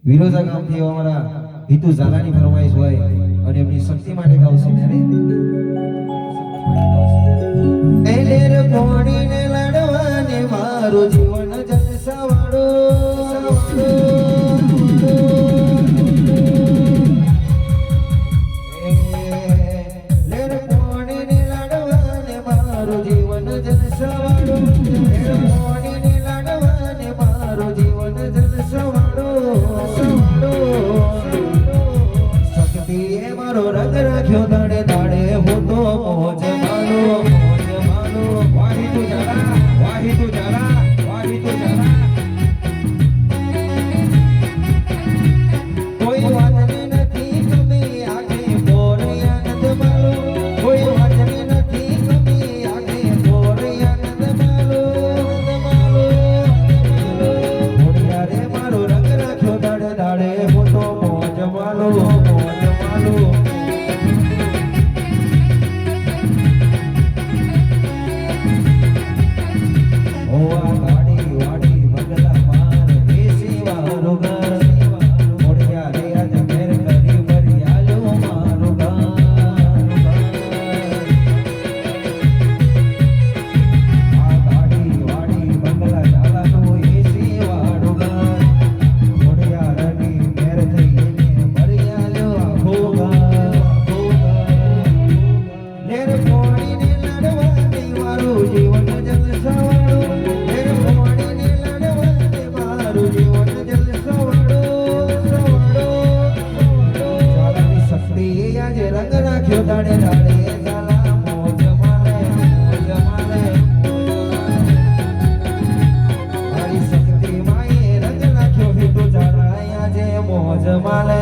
વિરોધા ગામથી અમારા હિતુ ઝાલાની ફરમાઈશ હોય અને એમની શક્તિ માટે ગાવશે ત્યારે એલેર કોણીને લાડવાને મારું જીવન મારો રંગ રાખ્યો દાડે દાડે હું તો મોજ માનો વાહી તું જાલા વાહી તું જાલા વાહી તું જાલા કોઈ વાતની નથી કમી આગે બોર આનંદ માલો કોઈ વાતની નથી કમી આગે બોર આનંદ માલો રે મારો રંગ રાખ્યો દાડે દાડે હું તો મોજ માલો દાડે દાડે ઝાલા મોજ માલે મારી શક્તિ માએ રંગ નાખ્યો હિતુ ઝાલા આજે મોજ માલે